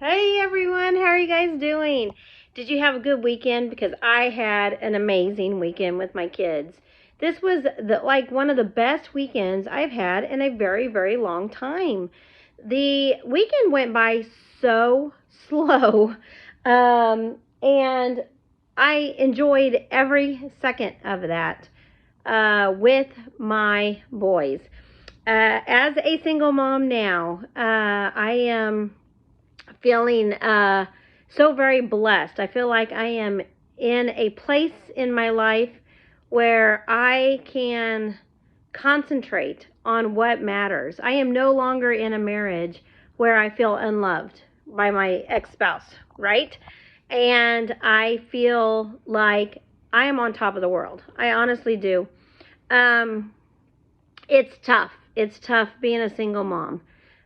Hey everyone, how are you guys doing? Did you have a good weekend? Because I had an amazing weekend with my kids. This was one of the best weekends I've had in a very, very long time. The weekend went by so slow, and I enjoyed every second of that with my boys. As a single mom now, I am feeling so very blessed. I feel like I am in a place in my life where I can concentrate on what matters. I am no longer in a marriage where I feel unloved by my ex-spouse, right? And I feel like I am on top of the world. I honestly do. Um, it's tough. It's tough being a single mom.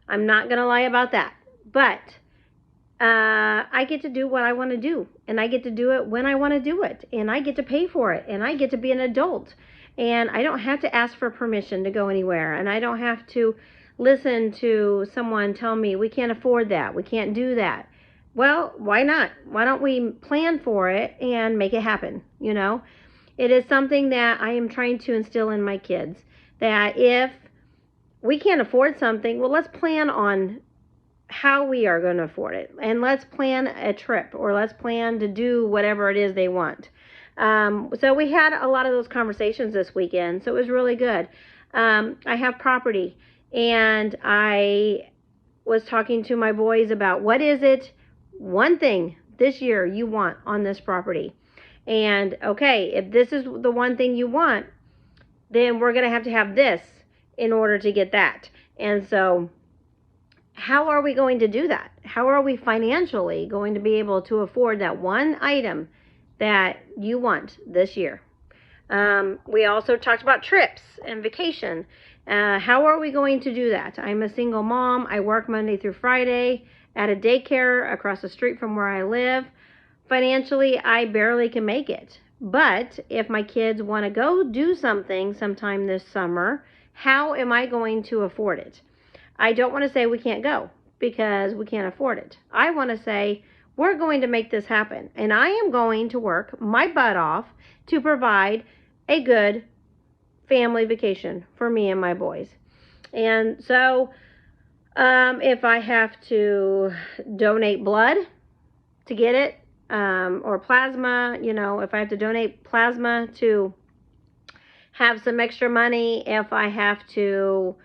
I'm not going to lie about that. But I get to do what I want to do, and I get to do it when I want to do it, and I get to pay for it, and I get to be an adult, and I don't have to ask for permission to go anywhere, and I don't have to listen to someone tell me we can't afford that, we can't do that. Well, why not? Why don't we plan for it and make it happen? It is something that I am trying to instill in my kids, that if we can't afford something, well, let's plan on how we are going to afford it, and let's plan a trip, or let's plan to do whatever it is they want. So we had a lot of those conversations this weekend, so it was really good. I have property, and I was talking to my boys about what is it one thing this year you want on this property. And okay, if this is the one thing you want, then we're going to have this in order to get that. And so how are we going to do that? How are we financially going to be able to afford that one item that you want this year? We also talked about trips and vacation. How are we going to do that? I'm a single mom. I work Monday through Friday at a daycare across the street from where I live. Financially, I barely can make it. But if my kids want to go do something sometime this summer, how am I going to afford it? I don't want to say we can't go because we can't afford it. I want to say we're going to make this happen, and I am going to work my butt off to provide a good family vacation for me and my boys. And so if I have to donate blood to get it, or plasma, if I have to donate plasma to have some extra money, if I have to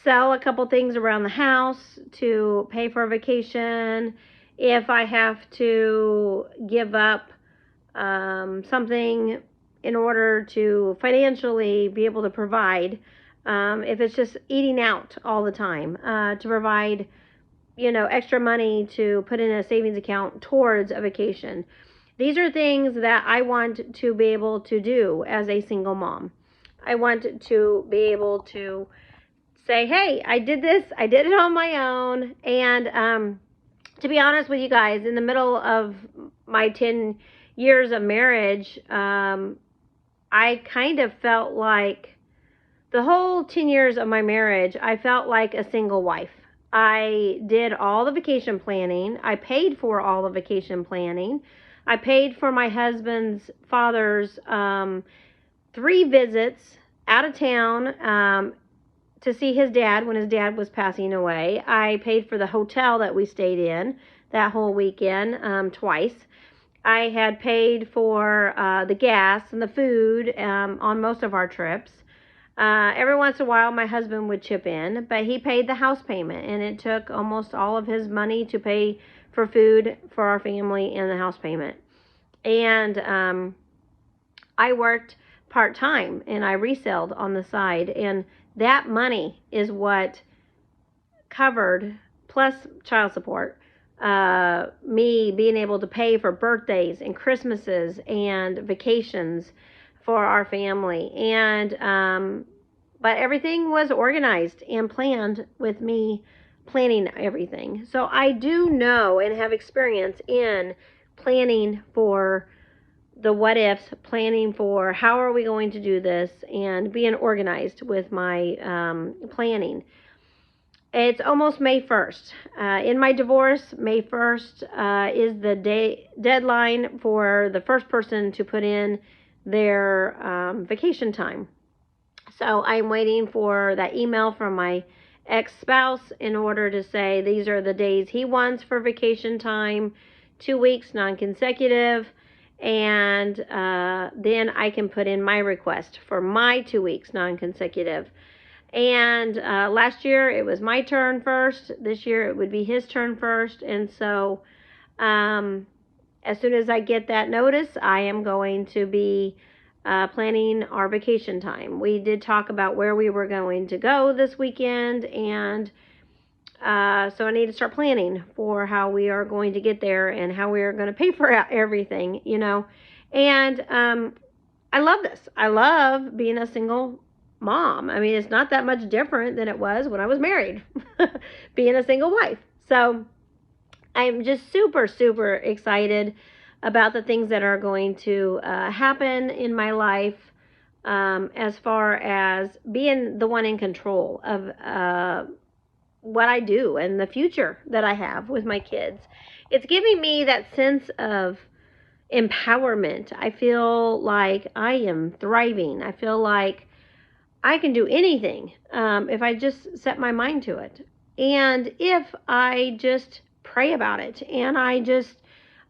sell a couple things around the house to pay for a vacation, if I have to give up something in order to financially be able to provide, if it's just eating out all the time, to provide extra money to put in a savings account towards a vacation. These are things that I want to be able to do as a single mom. I want to be able to say, hey, I did this, I did it on my own. And to be honest with you guys, in the middle of my 10 years of marriage, I kind of felt like the whole 10 years of my marriage, I felt like a single wife. I did all the vacation planning. I paid for all the vacation planning. I paid for my husband's father's 3 visits out of town to see his dad when his dad was passing away. I paid for the hotel that we stayed in that whole weekend twice. I had paid for the gas and the food on most of our trips. Every once in a while, my husband would chip in, but he paid the house payment, and it took almost all of his money to pay for food for our family and the house payment. And I worked part-time, and I reselled on the side, and that money is what covered, plus child support, me being able to pay for birthdays and Christmases and vacations for our family. And but everything was organized and planned with me planning everything. So I do know and have experience in planning for the what ifs, planning for how are we going to do this, and being organized with my planning. It's almost May 1st. In my divorce, May 1st is the deadline for the first person to put in their vacation time. So I'm waiting for that email from my ex-spouse in order to say these are the days he wants for vacation time, 2 weeks non-consecutive, and then I can put in my request for my 2 weeks non-consecutive. And last year it was my turn first. This year it would be his turn first. And so as soon as I get that notice, I am going to be planning our vacation time. We did talk about where we were going to go this weekend. And so I need to start planning for how we are going to get there and how we are going to pay for everything, you know. And I love this. I love being a single mom. I mean, it's not that much different than it was when I was married, being a single wife. So I'm just super, super excited about the things that are going to happen in my life as far as being the one in control of what I do and the future that I have with my kids. It's giving me that sense of empowerment. I feel like I am thriving. I feel like I can do anything if I just set my mind to it. And if I just pray about it and I just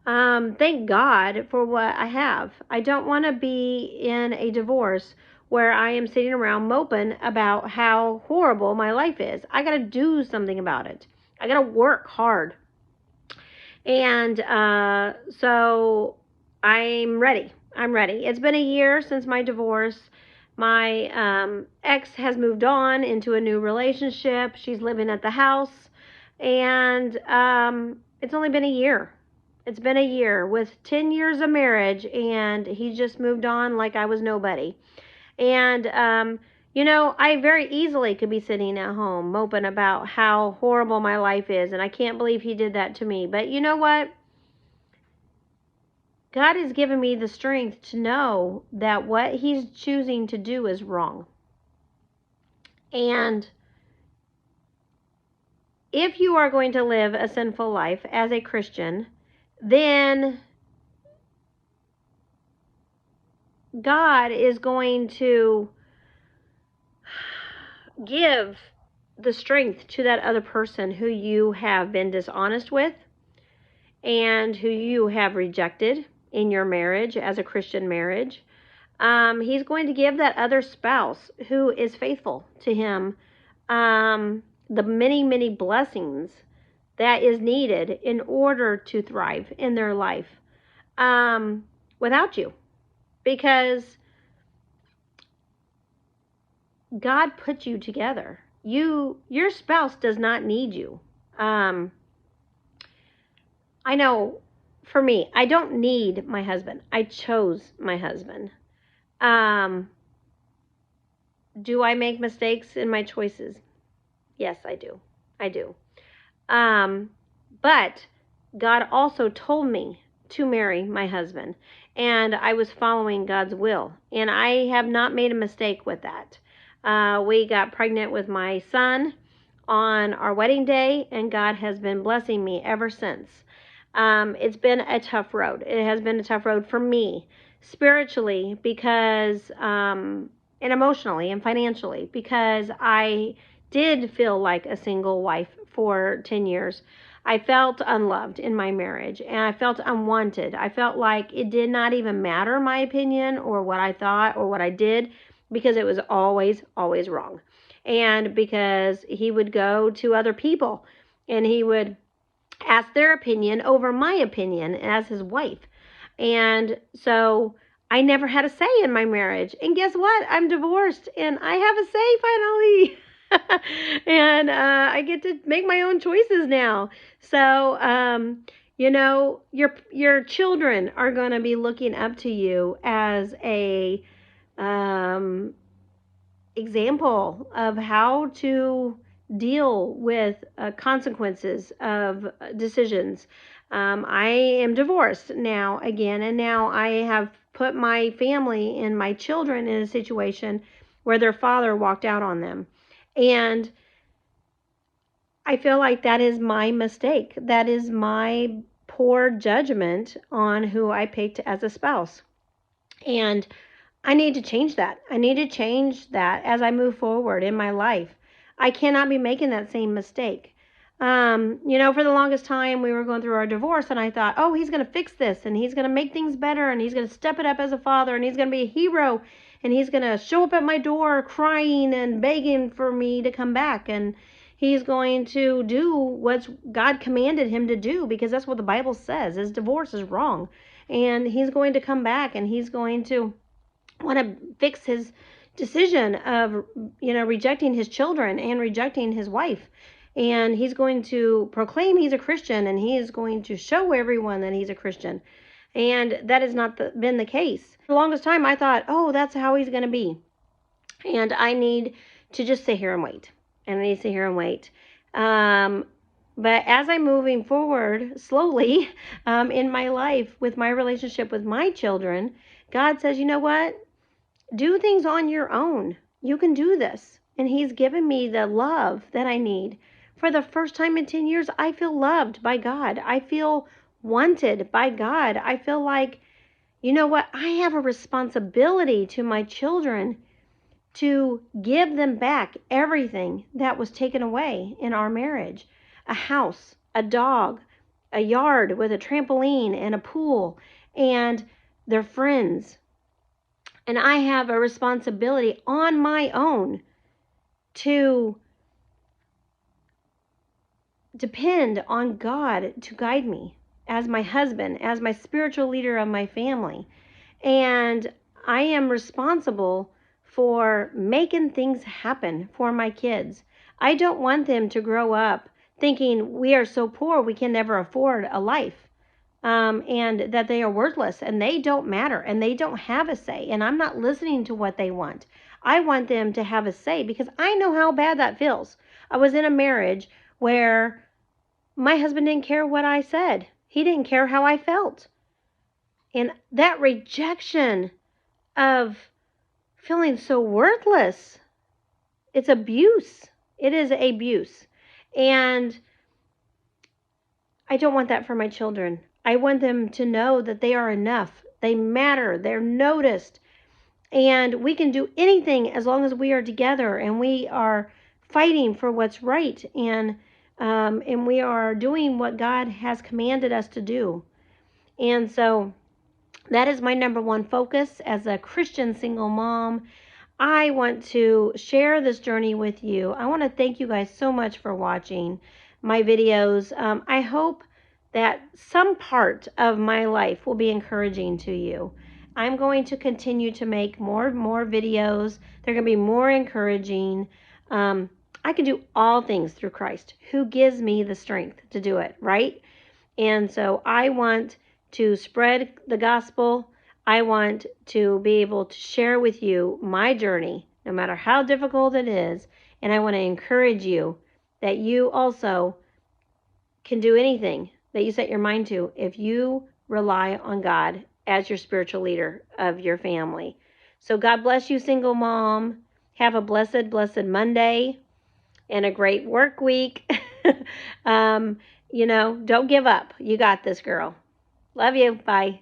thank God for what I have. I don't want to be in a divorce where I am sitting around moping about how horrible my life is. I got to do something about it. I got to work hard. And so I'm ready. I'm ready. It's been a year since my divorce. My ex has moved on into a new relationship. She's living at the house. And it's only been a year. It's been a year with 10 years of marriage. And he just moved on like I was nobody. And, you know, I very easily could be sitting at home moping about how horrible my life is. And I can't believe he did that to me. But you know what? God has given me the strength to know that what he's choosing to do is wrong. And if you are going to live a sinful life as a Christian, then God is going to give the strength to that other person who you have been dishonest with and who you have rejected in your marriage as a Christian marriage. He's going to give that other spouse who is faithful to him the many, many blessings that is needed in order to thrive in their life without you. Because God put you together. Your spouse does not need you. I know for me, I don't need my husband. I chose my husband. Do I make mistakes in my choices? Yes, I do. I do. But God also told me to marry my husband, and I was following God's will, and I have not made a mistake with that. We got pregnant with my son on our wedding day, and God has been blessing me ever since. It's been a tough road. It has been a tough road for me spiritually because, and emotionally and financially, because I did feel like a single wife for 10 years. I felt unloved in my marriage, and I felt unwanted. I felt like it did not even matter my opinion or what I thought or what I did, because it was always, always wrong. And because he would go to other people and he would ask their opinion over my opinion as his wife. And so I never had a say in my marriage. And guess what? I'm divorced and I have a say finally. And I get to make my own choices now. So, you know, your children are going to be looking up to you as a example of how to deal with consequences of decisions. I am divorced now again, and now I have put my family and my children in a situation where their father walked out on them. And I feel like that is my mistake. That is my poor judgment on who I picked as a spouse. And I need to change that. I need to change that as I move forward in my life. I cannot be making that same mistake. For the longest time, we were going through our divorce, and I thought, oh, he's going to fix this, and he's going to make things better, and he's going to step it up as a father, and he's going to be a hero, and he's going to show up at my door crying and begging for me to come back, and he's going to do what God commanded him to do, because that's what the Bible says, is divorce is wrong. And he's going to come back, and he's going to want to fix his decision of rejecting his children and rejecting his wife, and he's going to proclaim he's a Christian, and he is going to show everyone that he's a Christian. And that has not been the case. For the longest time I thought, oh, that's how he's going to be, and I need to just sit here and wait, and I need to sit here and wait. But as I'm moving forward slowly in my life with my relationship with my children, God says, you know what? Do things on your own. You can do this. And he's given me the love that I need. For the first time in 10 years, I feel loved by God. I feel wanted by God. I feel like, you know what? I have a responsibility to my children to give them back everything that was taken away in our marriage. A house, a dog, a yard with a trampoline and a pool, and their friends. And I have a responsibility on my own to depend on God to guide me as my husband, as my spiritual leader of my family. And I am responsible for making things happen for my kids. I don't want them to grow up thinking we are so poor we can never afford a life. And that they are worthless and they don't matter and they don't have a say. And I'm not listening to what they want. I want them to have a say because I know how bad that feels. I was in a marriage where my husband didn't care what I said. He didn't care how I felt. And that rejection of feeling so worthless, it's abuse. It is abuse. And I don't want that for my children. I want them to know that they are enough. They matter. They're noticed. And we can do anything as long as we are together and we are fighting for what's right. And we are doing what God has commanded us to do. And so that is my number one focus as a Christian single mom. I want to share this journey with you. I want to thank you guys so much for watching my videos. I hope that some part of my life will be encouraging to you. I'm going to continue to make more videos. They're going to be more encouraging. I can do all things through Christ, who gives me the strength to do it, right? And so I want to spread the gospel. I want to be able to share with you my journey, no matter how difficult it is. And I want to encourage you that you also can do anything that you set your mind to if you rely on God as your spiritual leader of your family. So God bless you, single mom. Have a blessed Monday and a great work week. Don't give up. You got this, girl. Love you. Bye.